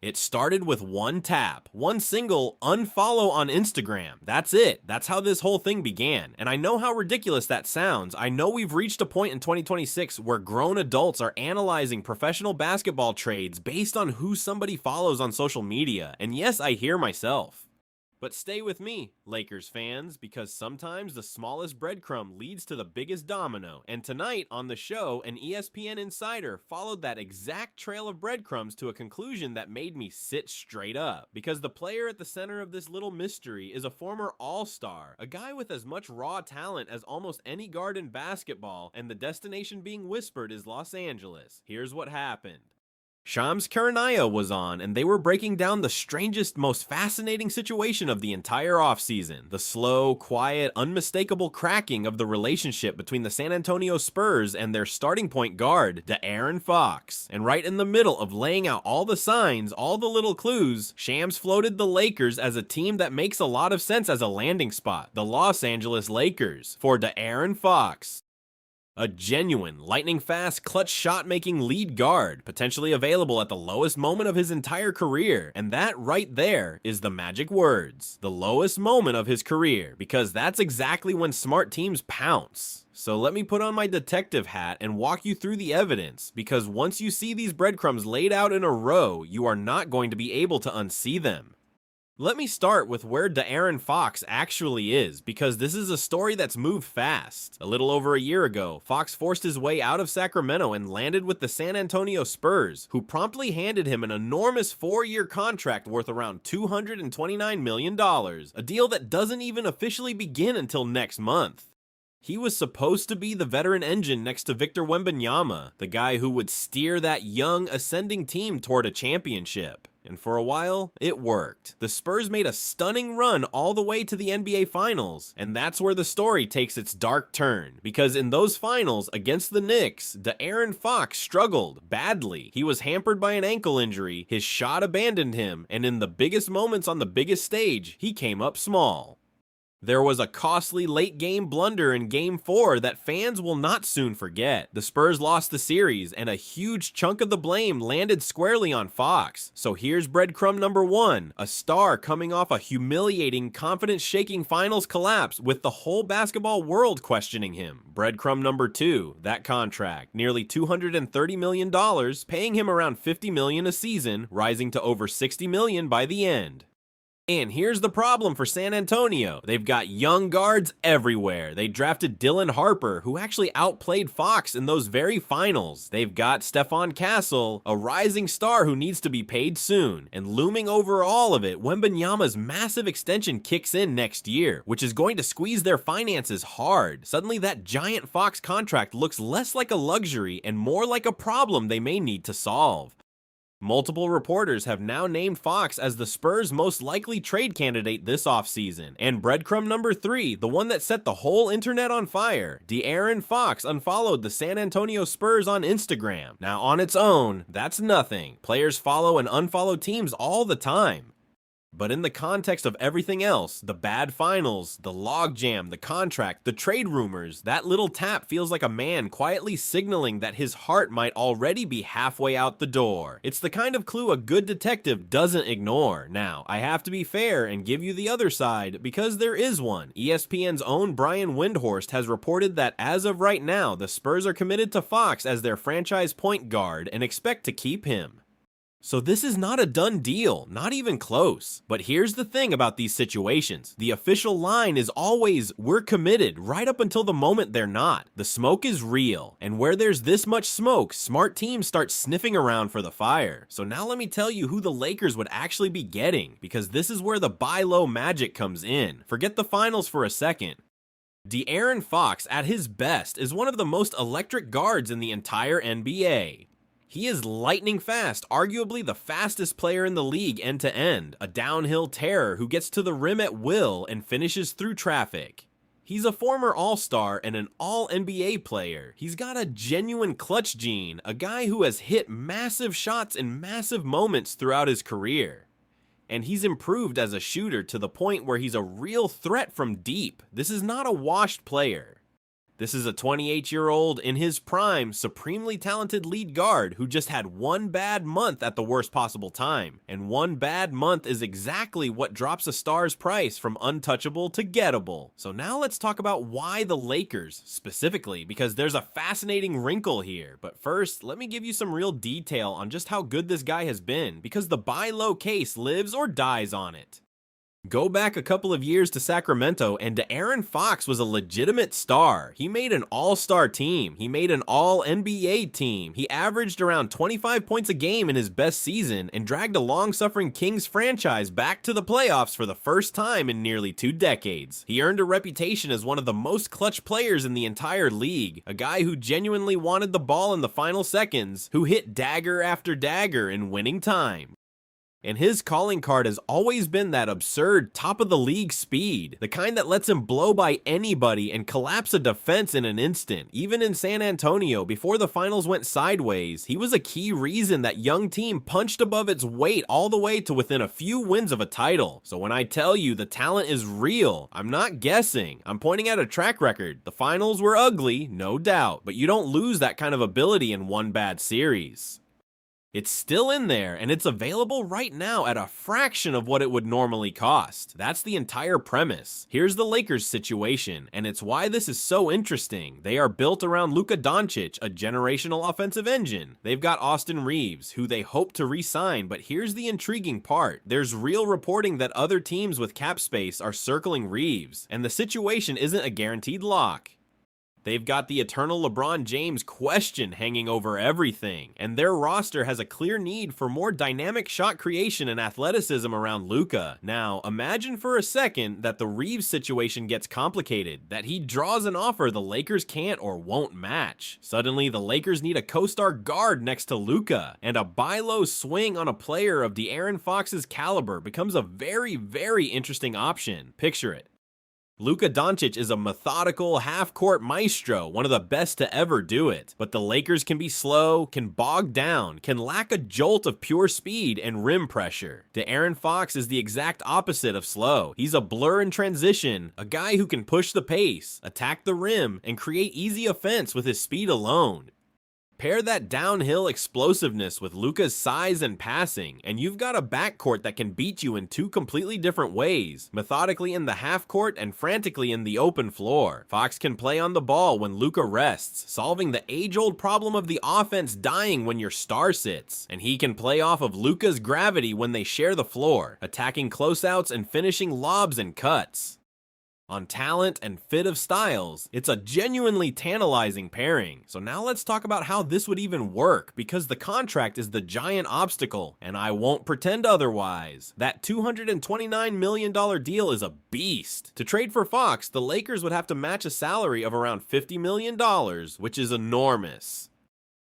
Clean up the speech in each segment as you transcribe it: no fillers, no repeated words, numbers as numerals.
It started with one tap, one single unfollow on Instagram. That's it. That's how this whole thing began. And I know how ridiculous that sounds. I know we've reached a point in 2026 where grown adults are analyzing professional basketball trades based on who somebody follows on social media. And yes, I hear myself. But stay with me, Lakers fans, because sometimes the smallest breadcrumb leads to the biggest domino. And tonight on the show, an ESPN insider followed that exact trail of breadcrumbs to a conclusion that made me sit straight up. Because the player at the center of this little mystery is a former all-star, a guy with as much raw talent as almost any guard in basketball, and the destination being whispered is Los Angeles. Here's what happened. Shams Charania was on, and they were breaking down the strangest, most fascinating situation of the entire offseason. The slow, quiet, unmistakable cracking of the relationship between the San Antonio Spurs and their starting point guard, De'Aaron Fox. And right in the middle of laying out all the signs, all the little clues, Shams floated the Lakers as a team that makes a lot of sense as a landing spot. The Los Angeles Lakers for De'Aaron Fox. A genuine, lightning-fast, clutch shot-making lead guard, potentially available at the lowest moment of his entire career. And that right there is the magic words. The lowest moment of his career, because that's exactly when smart teams pounce. So let me put on my detective hat and walk you through the evidence, because once you see these breadcrumbs laid out in a row, you are not going to be able to unsee them. Let me start with where De'Aaron Fox actually is, because this is a story that's moved fast. A little over a year ago, Fox forced his way out of Sacramento and landed with the San Antonio Spurs, who promptly handed him an enormous 4-year contract worth around $229 million, a deal that doesn't even officially begin until next month. He was supposed to be the veteran engine next to Victor Wembanyama, the guy who would steer that young, ascending team toward a championship. And for a while, it worked. The Spurs made a stunning run all the way to the NBA Finals, and that's where the story takes its dark turn. Because in those finals against the Knicks, De'Aaron Fox struggled badly. He was hampered by an ankle injury, his shot abandoned him, and in the biggest moments on the biggest stage, he came up small. There was a costly late-game blunder in Game 4 that fans will not soon forget. The Spurs lost the series, and a huge chunk of the blame landed squarely on Fox. So here's breadcrumb number 1, a star coming off a humiliating, confidence-shaking finals collapse with the whole basketball world questioning him. Breadcrumb number 2, that contract, nearly $230 million, paying him around $50 million a season, rising to over $60 million by the end. And here's the problem for San Antonio. They've got young guards everywhere. They drafted Dylan Harper, who actually outplayed Fox in those very finals. They've got Stephon Castle, a rising star who needs to be paid soon. And looming over all of it, Wembanyama's massive extension kicks in next year, which is going to squeeze their finances hard. Suddenly, that giant Fox contract looks less like a luxury and more like a problem they may need to solve. Multiple reporters have now named Fox as the Spurs' most likely trade candidate this offseason. And breadcrumb number 3, the one that set the whole internet on fire, De'Aaron Fox unfollowed the San Antonio Spurs on Instagram. Now on its own, that's nothing. Players follow and unfollow teams all the time. But in the context of everything else, the bad finals, the logjam, the contract, the trade rumors, that little tap feels like a man quietly signaling that his heart might already be halfway out the door. It's the kind of clue a good detective doesn't ignore. Now, I have to be fair and give you the other side, because there is one. ESPN's own Brian Windhorst has reported that as of right now, the Spurs are committed to Fox as their franchise point guard and expect to keep him. So this is not a done deal, not even close. But here's the thing about these situations. The official line is always, we're committed, right up until the moment they're not. The smoke is real, and where there's this much smoke, smart teams start sniffing around for the fire. So now let me tell you who the Lakers would actually be getting, because this is where the buy low magic comes in. Forget the finals for a second. De'Aaron Fox, at his best, is one of the most electric guards in the entire NBA. He is lightning fast, arguably the fastest player in the league end to end, a downhill terror who gets to the rim at will and finishes through traffic. He's a former all-star and an all-NBA player. He's got a genuine clutch gene, a guy who has hit massive shots in massive moments throughout his career. And he's improved as a shooter to the point where he's a real threat from deep. This is not a washed player. This is a 28-year-old in his prime, supremely talented lead guard who just had one bad month at the worst possible time. And one bad month is exactly what drops a star's price from untouchable to gettable. So now let's talk about why the Lakers, specifically, because there's a fascinating wrinkle here. But first, let me give you some real detail on just how good this guy has been, because the buy low case lives or dies on it. Go back a couple of years to Sacramento, and De'Aaron Fox was a legitimate star. He made an all-star team. He made an all-NBA team. He averaged around 25 points a game in his best season and dragged a long-suffering Kings franchise back to the playoffs for the first time in nearly 2 decades. He earned a reputation as one of the most clutch players in the entire league, a guy who genuinely wanted the ball in the final seconds, who hit dagger after dagger in winning time. And his calling card has always been that absurd top-of-the-league speed, the kind that lets him blow by anybody and collapse a defense in an instant. Even in San Antonio, before the finals went sideways, he was a key reason that young team punched above its weight all the way to within a few wins of a title. So when I tell you the talent is real, I'm not guessing. I'm pointing at a track record. The finals were ugly, no doubt, but you don't lose that kind of ability in one bad series. It's still in there, and it's available right now at a fraction of what it would normally cost. That's the entire premise. Here's the Lakers' situation, and it's why this is so interesting. They are built around Luka Doncic, a generational offensive engine. They've got Austin Reeves, who they hope to re-sign, but here's the intriguing part. There's real reporting that other teams with cap space are circling Reeves, and the situation isn't a guaranteed lock. They've got the eternal LeBron James question hanging over everything, and their roster has a clear need for more dynamic shot creation and athleticism around Luka. Now, imagine for a second that the Reeves situation gets complicated, that he draws an offer the Lakers can't or won't match. Suddenly, the Lakers need a co-star guard next to Luka, and a buy low swing on a player of De'Aaron Fox's caliber becomes a very, very interesting option. Picture it. Luka Doncic is a methodical half-court maestro, one of the best to ever do it. But the Lakers can be slow, can bog down, can lack a jolt of pure speed and rim pressure. De'Aaron Fox is the exact opposite of slow. He's a blur in transition, a guy who can push the pace, attack the rim, and create easy offense with his speed alone. Pair that downhill explosiveness with Luka's size and passing, and you've got a backcourt that can beat you in 2 completely different ways, methodically in the half-court and frantically in the open floor. Fox can play on the ball when Luka rests, solving the age-old problem of the offense dying when your star sits, and he can play off of Luka's gravity when they share the floor, attacking closeouts and finishing lobs and cuts. On talent and fit of styles, it's a genuinely tantalizing pairing. So now let's talk about how this would even work, because the contract is the giant obstacle, and I won't pretend otherwise. That $229 million deal is a beast. To trade for Fox, the Lakers would have to match a salary of around $50 million, which is enormous.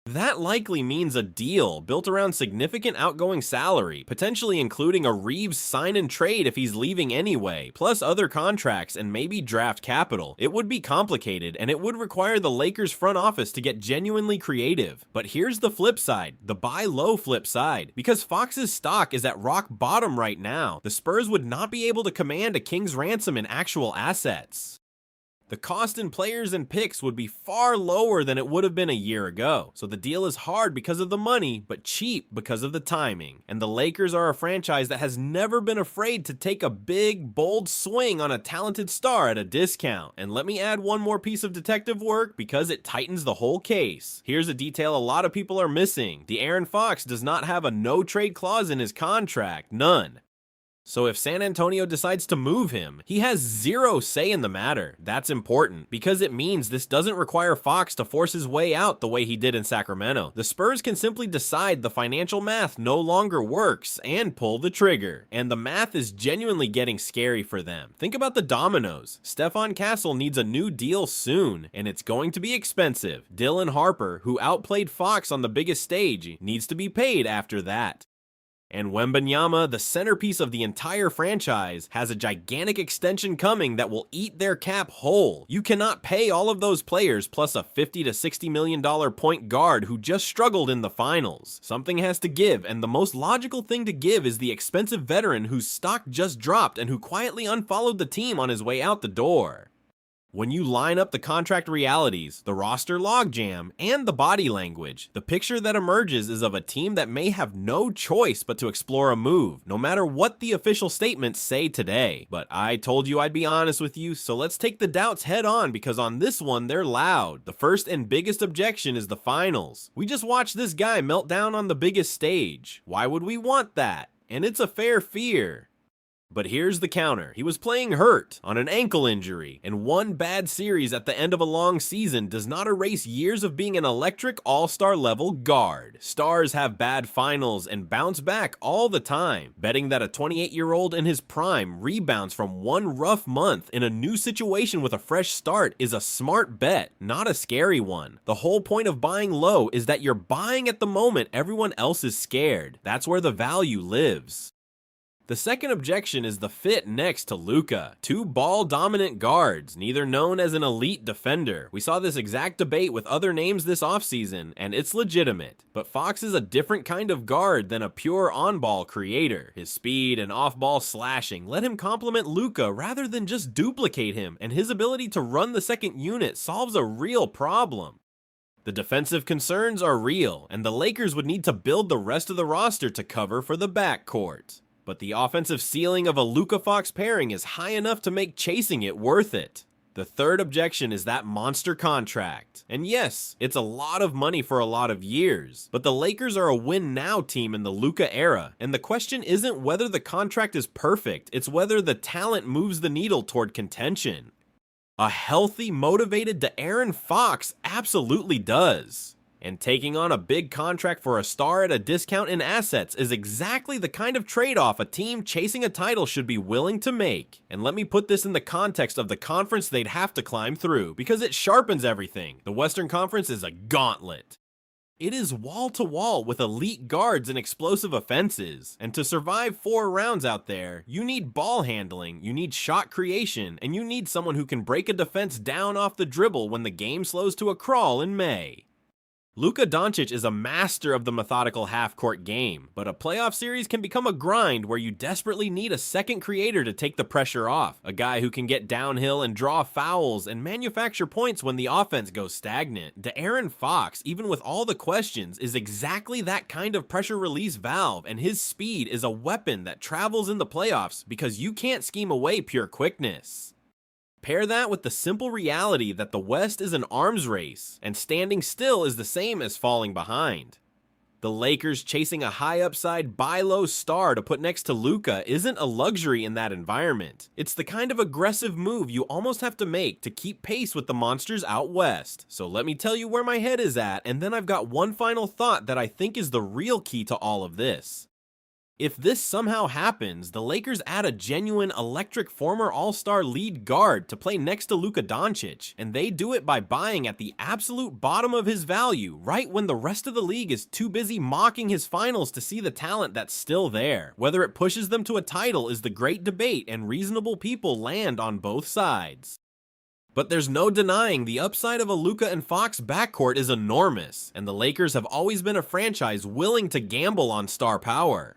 That likely means a deal built around significant outgoing salary, potentially including a Reeves sign and trade if he's leaving anyway, plus other contracts and maybe draft capital. It would be complicated, and it would require the Lakers front office to get genuinely creative. But here's the flip side, the buy low flip side. Because Fox's stock is at rock bottom right now, the Spurs would not be able to command a king's ransom in actual assets. The cost in players and picks would be far lower than it would have been a year ago. So the deal is hard because of the money, but cheap because of the timing. And the Lakers are a franchise that has never been afraid to take a big, bold swing on a talented star at a discount. And let me add one more piece of detective work because it tightens the whole case. Here's a detail a lot of people are missing. De'Aaron Fox does not have a no-trade clause in his contract, none. So if San Antonio decides to move him, he has zero say in the matter. That's important, because it means this doesn't require Fox to force his way out the way he did in Sacramento. The Spurs can simply decide the financial math no longer works and pull the trigger. And the math is genuinely getting scary for them. Think about the dominoes. Stephon Castle needs a new deal soon, and it's going to be expensive. Dylan Harper, who outplayed Fox on the biggest stage, needs to be paid after that. And Wembanyama, the centerpiece of the entire franchise, has a gigantic extension coming that will eat their cap whole. You cannot pay all of those players plus a $50 to $60 million point guard who just struggled in the finals. Something has to give, and the most logical thing to give is the expensive veteran whose stock just dropped and who quietly unfollowed the team on his way out the door. When you line up the contract realities, the roster logjam, and the body language, the picture that emerges is of a team that may have no choice but to explore a move, no matter what the official statements say today. But I told you I'd be honest with you, so let's take the doubts head on, because on this one, they're loud. The first and biggest objection is the finals. We just watched this guy melt down on the biggest stage. Why would we want that? And it's a fair fear. But here's the counter. He was playing hurt on an ankle injury, and one bad series at the end of a long season does not erase years of being an electric all-star level guard. Stars have bad finals and bounce back all the time. Betting that a 28-year-old in his prime rebounds from one rough month in a new situation with a fresh start is a smart bet, not a scary one. The whole point of buying low is that you're buying at the moment everyone else is scared. That's where the value lives. The second objection is the fit next to Luka. Two ball-dominant guards, neither known as an elite defender. We saw this exact debate with other names this offseason, and it's legitimate. But Fox is a different kind of guard than a pure on-ball creator. His speed and off-ball slashing let him complement Luka rather than just duplicate him, and his ability to run the second unit solves a real problem. The defensive concerns are real, and the Lakers would need to build the rest of the roster to cover for the backcourt. But the offensive ceiling of a Luka-Fox pairing is high enough to make chasing it worth it. The third objection is that monster contract. And yes, it's a lot of money for a lot of years, but the Lakers are a win-now team in the Luka era, and the question isn't whether the contract is perfect, it's whether the talent moves the needle toward contention. A healthy, motivated De'Aaron Fox absolutely does. And taking on a big contract for a star at a discount in assets is exactly the kind of trade-off a team chasing a title should be willing to make. And let me put this in the context of the conference they'd have to climb through, because it sharpens everything. The Western Conference is a gauntlet. It is wall-to-wall with elite guards and explosive offenses. And to survive 4 rounds out there, you need ball handling, you need shot creation, and you need someone who can break a defense down off the dribble when the game slows to a crawl in May. Luka Doncic is a master of the methodical half-court game, but a playoff series can become a grind where you desperately need a second creator to take the pressure off, a guy who can get downhill and draw fouls and manufacture points when the offense goes stagnant. De'Aaron Fox, even with all the questions, is exactly that kind of pressure release valve, and his speed is a weapon that travels in the playoffs because you can't scheme away pure quickness. Pair that with the simple reality that the West is an arms race, and standing still is the same as falling behind. The Lakers chasing a high upside, buy low star to put next to Luka isn't a luxury in that environment. It's the kind of aggressive move you almost have to make to keep pace with the monsters out west. So let me tell you where my head is at, and then I've got one final thought that I think is the real key to all of this. If this somehow happens, the Lakers add a genuine electric former all-star lead guard to play next to Luka Doncic, and they do it by buying at the absolute bottom of his value, right when the rest of the league is too busy mocking his finals to see the talent that's still there. Whether it pushes them to a title is the great debate, and reasonable people land on both sides. But there's no denying the upside of a Luka and Fox backcourt is enormous, and the Lakers have always been a franchise willing to gamble on star power.